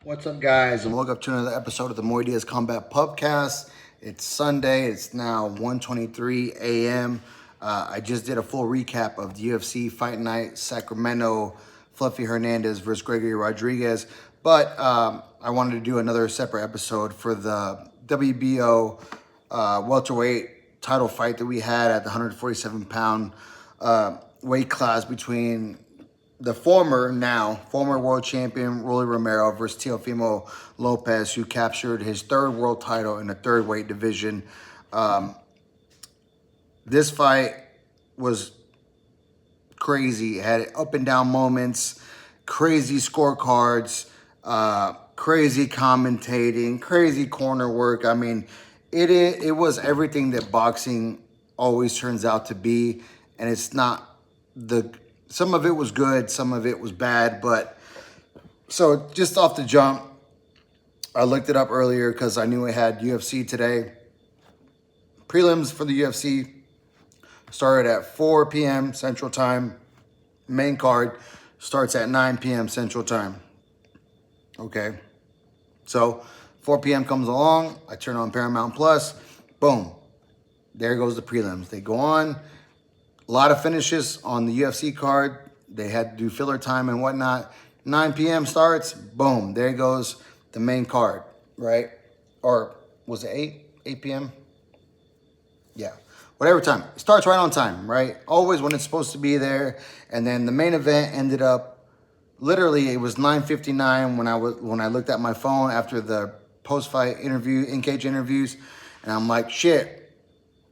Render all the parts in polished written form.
What's up, guys, and welcome to another episode of the More Ideas Combat Pubcast. It's Sunday. It's now 1:23 a.m. I just did a full recap of the UFC Fight Night Sacramento, Fluffy Hernandez versus Gregory Rodriguez. But I wanted to do another separate episode for the WBO welterweight title fight that we had at the 147-pound weight class between the former world champion Rolly Romero versus Teofimo Lopez, who captured his third world title in the third weight division. This fight was crazy. It had up and down moments, crazy scorecards, crazy commentating, crazy corner work. I mean, it was everything that boxing always turns out to be, and it's not the. Some of it was good, some of it was bad, but so just off the jump, I looked it up earlier because I knew it had UFC today. Prelims for the UFC started at 4 p.m. Central Time. Main card starts at 9 p.m. Central Time. Okay. So 4 p.m. comes along. I turn on Paramount Plus. Boom. There goes the prelims. They go on. A lot of finishes on the UFC card. They had to do filler time and whatnot. 9 p.m. starts. Boom. There goes the main card, right? Or was it 8 p.m.? Yeah. Whatever time. It starts right on time, right? Always when it's supposed to be there. And then the main event ended up, literally, it was 9:59 when I looked at my phone after the post-fight interview, in-cage interviews. And I'm like, shit.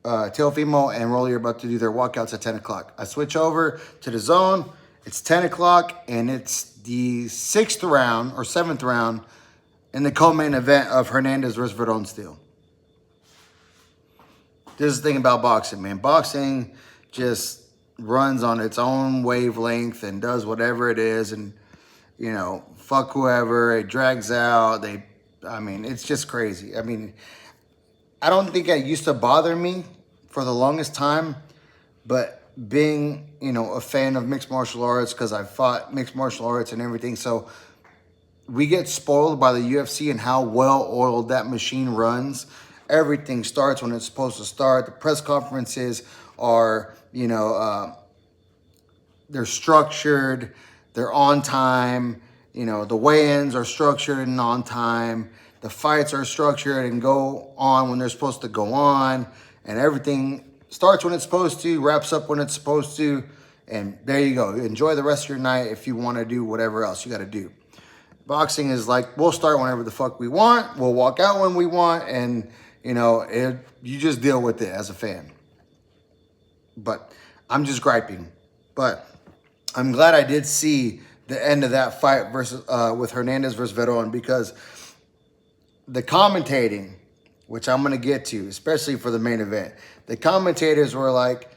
Teofimo and Rolly are about to do their walkouts at 10 o'clock. I switch over to the zone. It's 10 o'clock, and it's the 6th round or 7th round in the co-main event of Hernandez versus Verdon Steel. This is the thing about boxing, man. Boxing just runs on its own wavelength and does whatever it is, and, you know, fuck whoever. It drags out. It's just crazy. I mean, I don't think it used to bother me for the longest time, but being, a fan of mixed martial arts, because I fought mixed martial arts and everything, so we get spoiled by the UFC and how well-oiled that machine runs. Everything starts when it's supposed to start. The press conferences are, they're structured, they're on time, the weigh-ins are structured and on time. The fights are structured and go on when they're supposed to go on, and everything starts when it's supposed to, wraps up when it's supposed to, and there you go. Enjoy the rest of your night if you want to do whatever else you got to do. Boxing is like, we'll start whenever the fuck we want, we'll walk out when we want, and, you just deal with it as a fan. But I'm just griping. But I'm glad I did see the end of that fight versus with Hernandez versus Verdon, because the commentating, which I'm going to get to, especially for the main event, the commentators were like,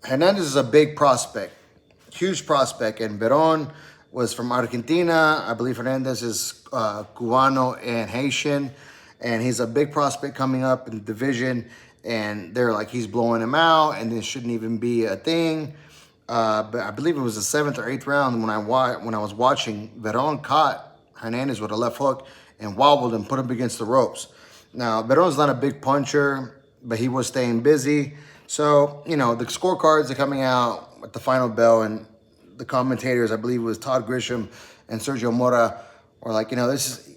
Hernandez is a big prospect, huge prospect, and Verdon was from Argentina. I believe Hernandez is Cubano and Haitian, and he's a big prospect coming up in the division, and they're like, he's blowing him out, and this shouldn't even be a thing. But I believe it was the 7th or 8th round when I was watching, Verdon caught Hernandez with a left hook and wobbled and put him against the ropes. Now, Verdon's not a big puncher, but he was staying busy. So, the scorecards are coming out at the final bell, and the commentators, I believe it was Todd Grisham and Sergio Mora, were like,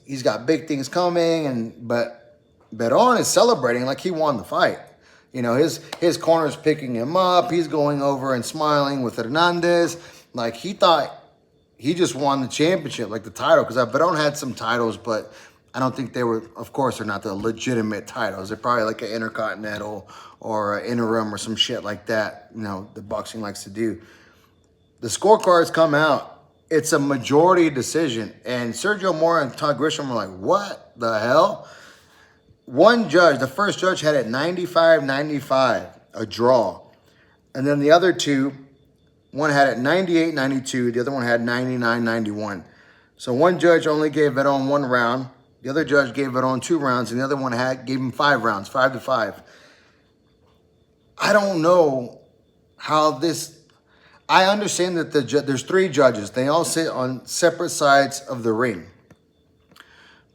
he's got big things coming, but Verdon is celebrating like he won the fight. His corner's picking him up. He's going over and smiling with Hernandez. Like, he thought he just won the championship, like the title, because Verdon had some titles, but I don't think they were, of course, they're not the legitimate titles. They're probably like an Intercontinental or an Interim or some shit like that, the boxing likes to do. The scorecards come out. It's a majority decision. And Sergio Mora and Todd Grisham were like, what the hell? One judge, the first judge, had it 95-95, a draw. And then the other two, one had it 98-92, the other one had 99-91. So one judge only gave Verdon 1 round. The other judge gave Verdon 2 rounds, and the other one gave him 5 rounds, 5-5. I don't know how this. I understand that there's 3 judges. They all sit on separate sides of the ring.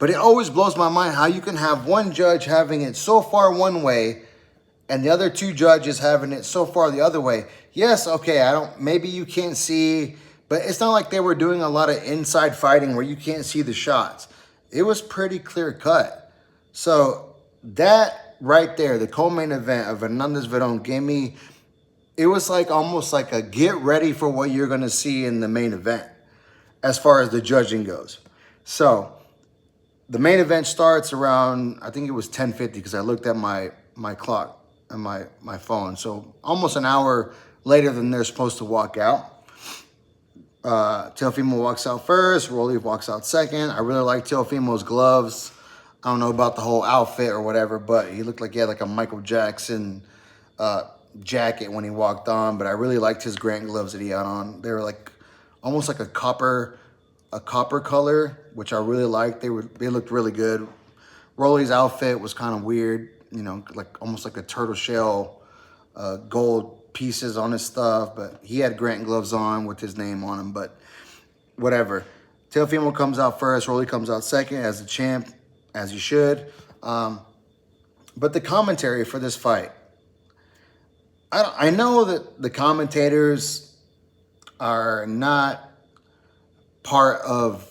But it always blows my mind how you can have one judge having it so far one way and the other two judges having it so far the other way. Yes, okay, maybe you can't see, but it's not like they were doing a lot of inside fighting where you can't see the shots. It was pretty clear cut. So that right there, the co-main event of Hernandez-Verdon gave me, it was like almost like a get ready for what you're going to see in the main event as far as the judging goes. So the main event starts around, I think it was 10:50 because I looked at my clock and my phone. So almost an hour later than they're supposed to walk out. Teofimo walks out first. Rolly walks out second. I really like Teofimo's gloves. I don't know about the whole outfit or whatever, but he looked like he had like a Michael Jackson jacket when he walked on. But I really liked his Grant gloves that he had on. They were like almost like a copper color, which I really liked. They looked really good. Rolly's outfit was kind of weird, you know, like almost like a turtle shell, gold pieces on his stuff, but he had Grant gloves on with his name on them, but whatever. Teofimo comes out first, Rolly comes out second as the champ, as he should. But the commentary for this fight, I know that the commentators are not part of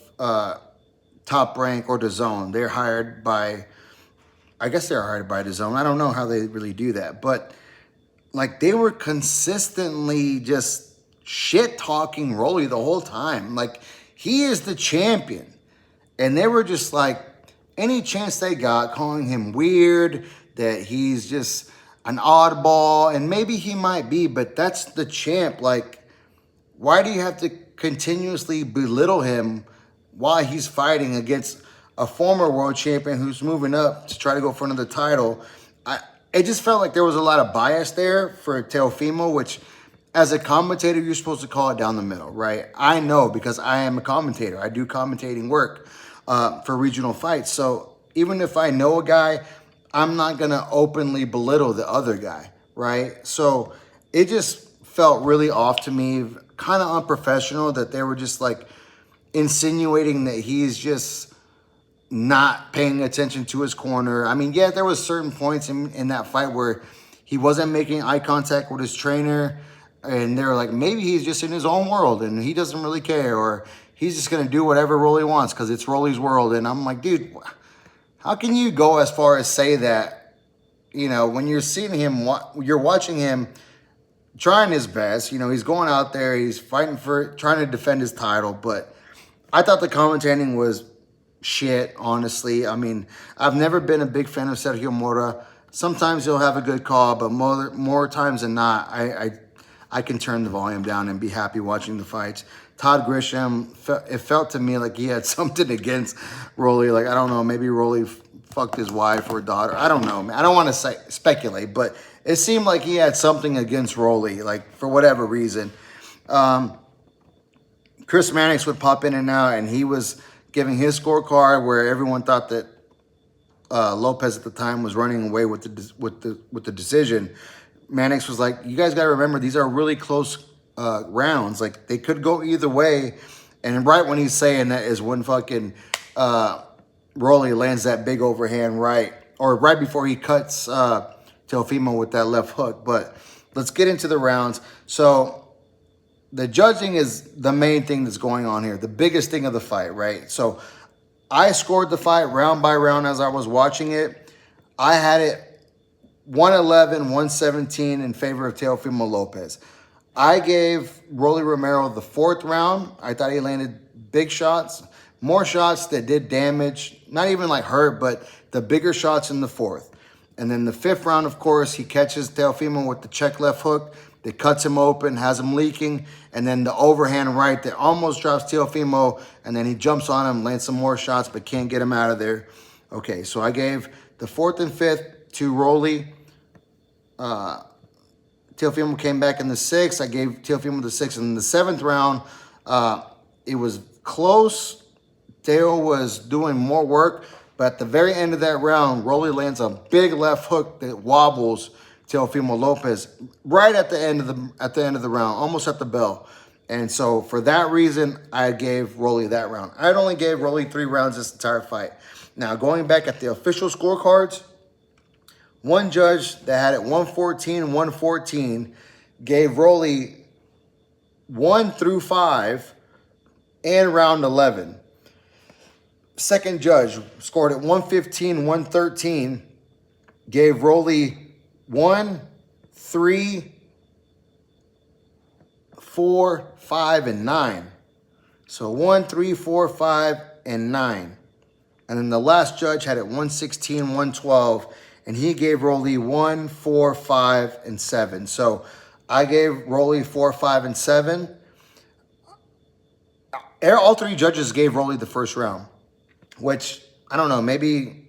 Top Rank or DAZN. They're hired by, I guess they're hired by DAZN. I don't know how they really do that, but like they were consistently just shit talking Rolly the whole time. Like he is the champion, and they were just like any chance they got calling him weird, that he's just an oddball, and maybe he might be, but that's the champ. Like, why do you have to continuously belittle him while he's fighting against a former world champion who's moving up to try to go for another title? It just felt like there was a lot of bias there for Teofimo, which as a commentator, you're supposed to call it down the middle, right? I know because I am a commentator. I do commentating work for regional fights. So even if I know a guy, I'm not going to openly belittle the other guy, right? So it just felt really off to me, kind of unprofessional, that they were just like insinuating that he's just not paying attention to his corner. I mean, yeah, there was certain points in that fight where he wasn't making eye contact with his trainer, and they're like, maybe he's just in his own world and he doesn't really care, or he's just going to do whatever Rolly wants because it's Rolly's world. And I'm like, dude, how can you go as far as say that, you know, when you're seeing him, you're watching him trying his best, you know, he's going out there, he's fighting trying to defend his title. But I thought the commentating was shit, honestly. I mean, I've never been a big fan of Sergio Mora. Sometimes he'll have a good call, but more times than not, I can turn the volume down and be happy watching the fights. Todd Grisham, it felt to me like he had something against Rolly. Like, I don't know, maybe Rolly fucked his wife or daughter. I don't know, man. I don't want to speculate, but it seemed like he had something against Rolly, like, for whatever reason. Chris Mannix would pop in and out, and he was giving his scorecard where everyone thought that Lopez at the time was running away with the decision. Mannix was like, you guys got to remember, these are really close rounds. Like, they could go either way. And right when he's saying that is when fucking Rolly lands that big overhand right, or right before he cuts Teofimo with that left hook. But let's get into the rounds. So the judging is the main thing that's going on here, the biggest thing of the fight, right? So I scored the fight round by round as I was watching it. I had it 111, 117 in favor of Teofimo Lopez. I gave Rolly Romero the fourth round. I thought he landed big shots, more shots that did damage, not even like hurt, but the bigger shots in the fourth. And then the fifth round, of course, he catches Teofimo with the check left hook that cuts him open, has him leaking, and then the overhand right that almost drops Teofimo, and then he jumps on him, lands some more shots, but can't get him out of there. Okay, so I gave the fourth and fifth to Rolly. Teofimo came back in the sixth. I gave Teofimo the sixth. And in the seventh round, it was close. Teo was doing more work, but at the very end of that round, Rolly lands a big left hook that wobbles Teofimo Lopez right at the end of the round, almost at the bell. And so for that reason, I gave Rolly that round. I only gave Rolly 3 rounds this entire fight. Now, going back at the official scorecards, one judge that had it 114 gave Rolly 1 through 5 and round 11. Second judge scored at 113, gave Rolly 1, 3, 4, 5, and 9. So 1, 3, 4, 5, and 9. And then the last judge had it 112, and he gave Rolly 1, 4, 5, and 7. So I gave Rolly 4, 5, and 7. All three judges gave Rolly the first round, which, I don't know, maybe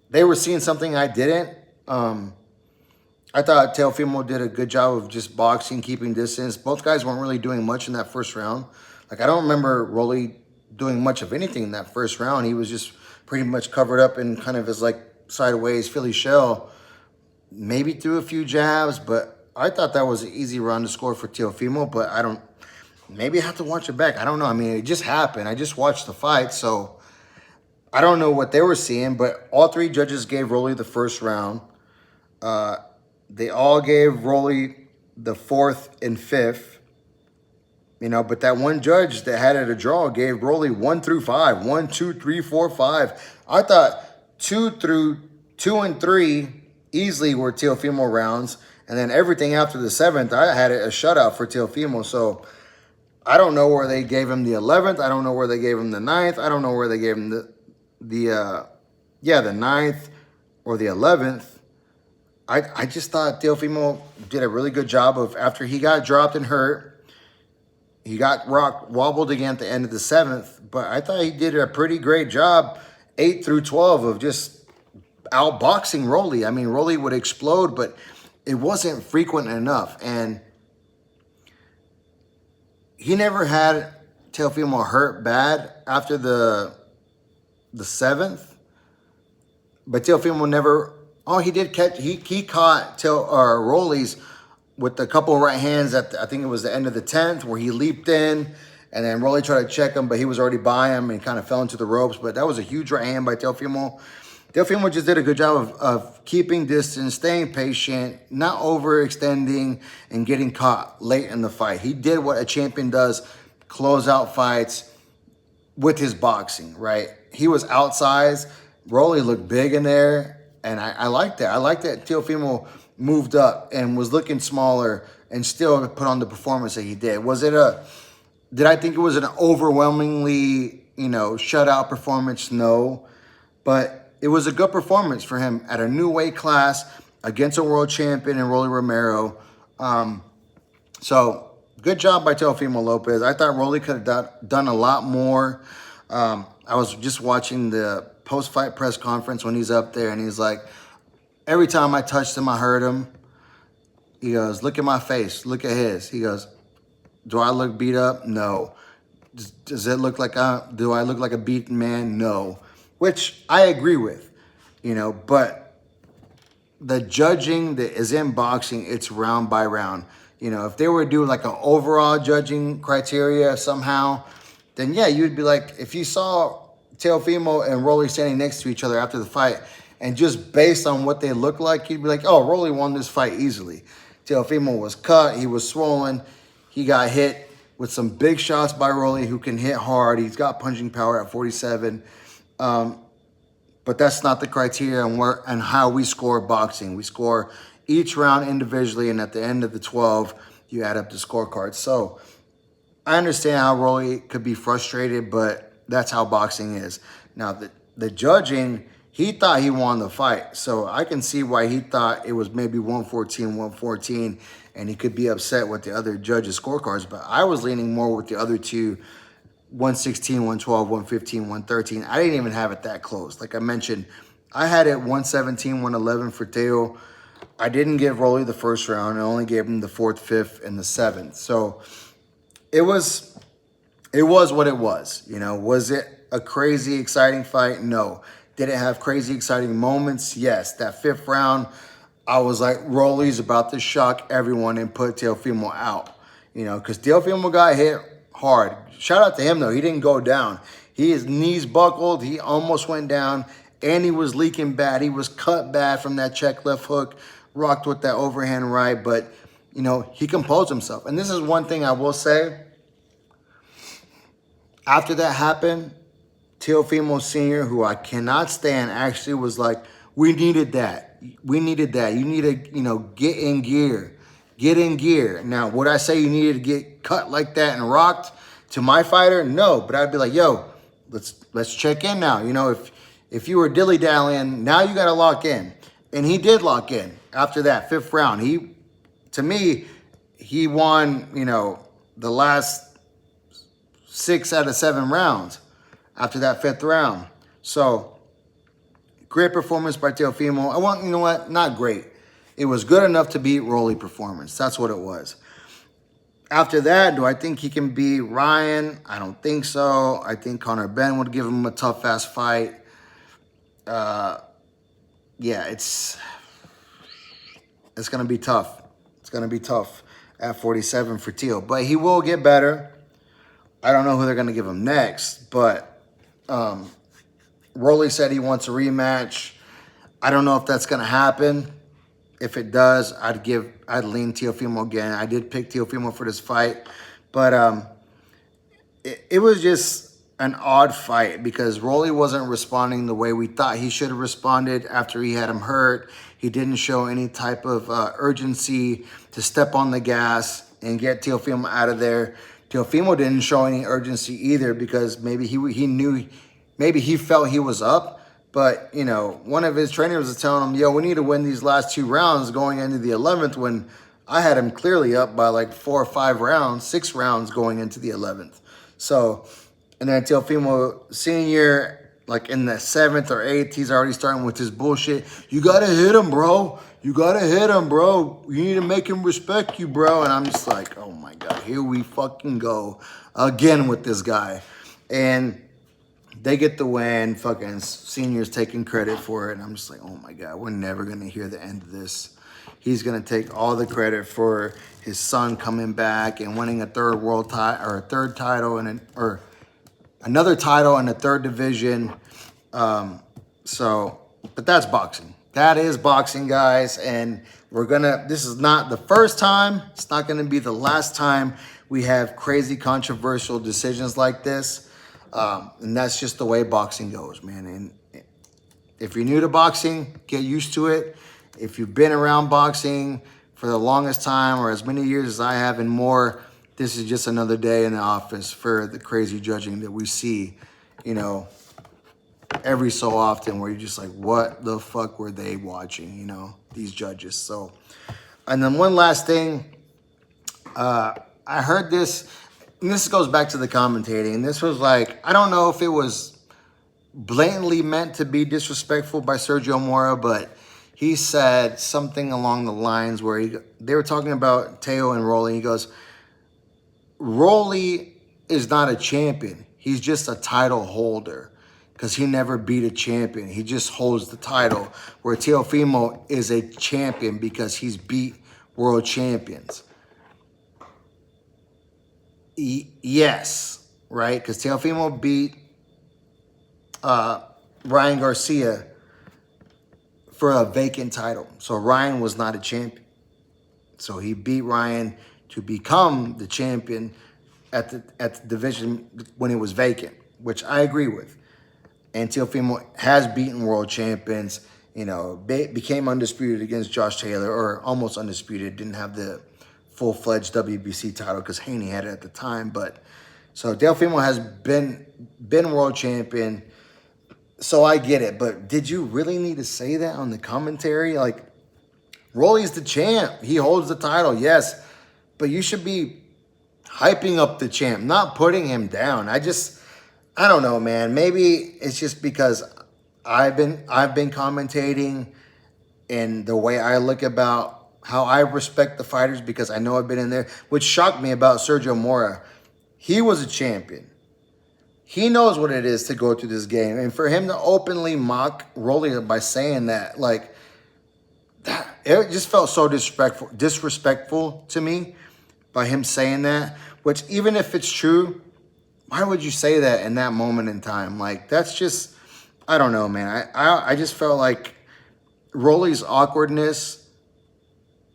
they were seeing something I didn't. I thought Teofimo did a good job of just boxing, keeping distance. Both guys weren't really doing much in that first round. Like, I don't remember Rolly doing much of anything in that first round. He was just pretty much covered up in kind of his, like, sideways Philly shell. Maybe threw a few jabs, but I thought that was an easy round to score for Teofimo, but I don't... Maybe I have to watch it back. I don't know. I mean, it just happened. I just watched the fight, so I don't know what they were seeing, but all three judges gave Rolly the first round. They all gave Rolly the fourth and fifth, you know, but that one judge that had it a draw gave Rolly 1 through 5. 1, 2, 3, 4, 5. I thought 2 and 3 easily were Teofimo rounds, and then everything after the 7th, I had it a shutout for Teofimo, so... I don't know where they gave him the 11th. I don't know where they gave him the 9th. I don't know where they gave him the 9th or the 11th. I just thought Teofimo did a really good job of, after he got dropped and hurt, he got wobbled again at the end of the 7th, but I thought he did a pretty great job, 8 through 12, of just outboxing Rolly. I mean, Rolly would explode, but it wasn't frequent enough, and he never had Teofimo hurt bad after the 7th, but Teofimo never. Oh, he did catch. He caught Rolly's with a couple of right hands at I think it was the end of the 10th, where he leaped in, and then Rolly tried to check him, but he was already by him and kind of fell into the ropes. But that was a huge right hand by Teofimo. Teofimo just did a good job of keeping distance, staying patient, not overextending, and getting caught late in the fight. He did what a champion does, close out fights with his boxing, right? He was outsized. Rolly looked big in there, and I liked that. I liked that Teofimo moved up and was looking smaller and still put on the performance that he did. Did I think it was an overwhelmingly, shutout performance? No. But it was a good performance for him at a new weight class against a world champion in Rolly Romero. So good job by Teofimo Lopez. I thought Rolly could have done a lot more. I was just watching the post-fight press conference when he's up there, and he's like, every time I touched him, I hurt him. He goes, look at my face. Look at his. He goes, do I look beat up? No. Does it look like do I look like a beaten man? No. Which I agree with, but the judging that is in boxing, it's round by round. If they were to do like an overall judging criteria somehow, then yeah, you'd be like, if you saw Teofimo and Rolly standing next to each other after the fight, and just based on what they look like, you'd be like, oh, Rolly won this fight easily. Teofimo was cut, he was swollen, he got hit with some big shots by Rolly, who can hit hard. He's got punching power at 47. But that's not the criteria and how we score boxing. We score each round individually, and at the end of the 12, you add up the scorecards. So I understand how Rolly could be frustrated, but that's how boxing is. Now, the judging, he thought he won the fight. So I can see why he thought it was maybe 114, and he could be upset with the other judges' scorecards. But I was leaning more with the other two, 116, 112, 115, 113. I didn't even have it that close. Like I mentioned, I had it 117, 111 for Teo. I didn't give Rolly the first round. I only gave him the 4th, 5th, and the 7th. So it was what it was. Was it a crazy, exciting fight? No. Did it have crazy, exciting moments? Yes. That 5th round, I was like, Rolly's about to shock everyone and put Teofimo out. Because Teofimo got hit hard. Shout out to him, though. He didn't go down. His knees buckled. He almost went down, and he was leaking bad. He was cut bad from that check left hook, rocked with that overhand right. But, you know, he composed himself. And this is one thing I will say. After that happened, Teofimo Sr., who I cannot stand, actually was like, we needed that. We needed that. You need to, you know, get in gear. Get in gear. Now, would I say you needed to get cut like that and rocked to my fighter? No, but I'd be like, yo, let's check in now. You know, if you were dilly-dallying, now you got to lock in. And he did lock in after that 5th round. To me, he won, you know, the last 6 out of 7 rounds after that 5th round. So, great performance by Teofimo. You know what? Not great. It was good enough to beat Rolly performance. That's what it was. After that, do I think he can beat Ryan? I don't think so. I think Conor Ben would give him a tough-ass fight. Yeah, it's going to be tough. It's going to be tough at 47 for Teo. But he will get better. I don't know who they're going to give him next. But Rolly said he wants a rematch. I don't know if that's going to happen. If it does, I'd lean Teofimo again. I did pick Teofimo for this fight. But it was just an odd fight because Rolly wasn't responding the way we thought he should have responded after he had him hurt. He didn't show any type of urgency to step on the gas and get Teofimo out of there. Teofimo didn't show any urgency either because maybe he knew, maybe he felt he was up. But, you know, one of his trainers was telling him, yo, we need to win these last 2 rounds going into the 11th when I had him clearly up by like 4 or 5 rounds, 6 rounds going into the 11th. So, and then Teofimo Sr., like in the 7th or 8th, he's already starting with his bullshit. You got to hit him, bro. You got to hit him, bro. You need to make him respect you, bro. And I'm just like, oh, my God, here we fucking go again with this guy. And they get the win. Fucking Senior's taking credit for it. And I'm just like, oh, my God, we're never going to hear the end of this. He's going to take all the credit for his son coming back and winning a third world title or a third title or another title in the 3rd division. But that's boxing. That is boxing, guys. And this is not the first time. It's not going to be the last time we have crazy controversial decisions like this. And that's just the way boxing goes, man. And if you're new to boxing, get used to it. If you've been around boxing for the longest time or as many years as I have and more, this is just another day in the office for the crazy judging that we see, you know, every so often where you're just like, what the fuck were they watching, you know, these judges. So, and then one last thing, I heard this, and this goes back to the commentating, and this was like, I don't know if it was blatantly meant to be disrespectful by Sergio Mora, but he said something along the lines where they were talking about Teo and Rolly. He goes, Rolly is not a champion. He's just a title holder because he never beat a champion. He just holds the title, where Teofimo is a champion because he's beat world champions. Yes, right? Because Teofimo beat Ryan Garcia for a vacant title. So Ryan was not a champion. So he beat Ryan to become the champion at the division when it was vacant, which I agree with. And Teofimo has beaten world champions, you know, became undisputed against Josh Taylor, or almost undisputed, didn't have the full-fledged WBC title because Haney had it at the time. But so Teofimo has been world champion. So I get it. But did you really need to say that on the commentary? Like, Rolly's the champ. He holds the title, yes. But you should be hyping up the champ, not putting him down. I don't know, man. Maybe it's just because I've been commentating, and the way I look about how I respect the fighters, because I know I've been in there, which shocked me about Sergio Mora. He was a champion. He knows what it is to go through this game. And for him to openly mock Rolly by saying that, like, it just felt so disrespectful to me by him saying that, which even if it's true, why would you say that in that moment in time? Like, that's just, I don't know, man. I just felt like Rolly's awkwardness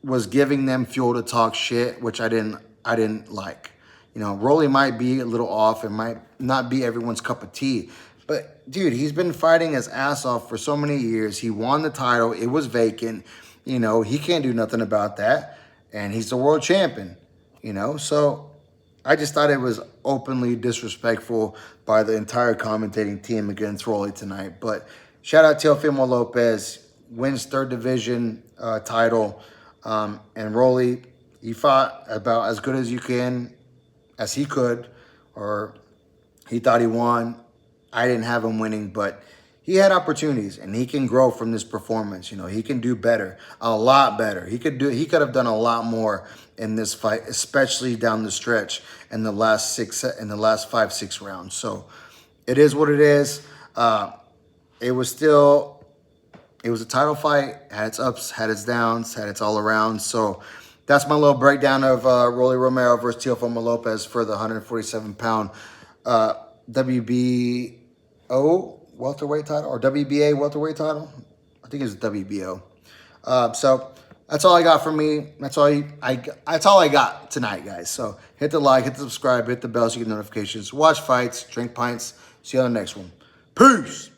was giving them fuel to talk shit, which I didn't like. You know, Rolly might be a little off. It might not be everyone's cup of tea. But, dude, he's been fighting his ass off for so many years. He won the title. It was vacant. You know, he can't do nothing about that. And he's the world champion, you know. So I just thought it was openly disrespectful by the entire commentating team against Rolly tonight. But shout out Teofimo Lopez, wins third division title. And Rolly, he fought about as good as he could, or he thought he won. I didn't have him winning, but he had opportunities, and he can grow from this performance. You know, he can do better, a lot better. He could have done a lot more in this fight, especially down the stretch in the last 5-6 rounds. So it is what it is. It was a title fight, had its ups, had its downs, had its all around. So that's my little breakdown of Rolly Romero versus Teofimo Lopez for the 147-pound WBO welterweight title, or WBA welterweight title. I think it's WBO. So that's all I got from me. That's all I got tonight, guys. So hit the like, hit the subscribe, hit the bell so you get notifications. Watch fights, drink pints. See you on the next one. Peace.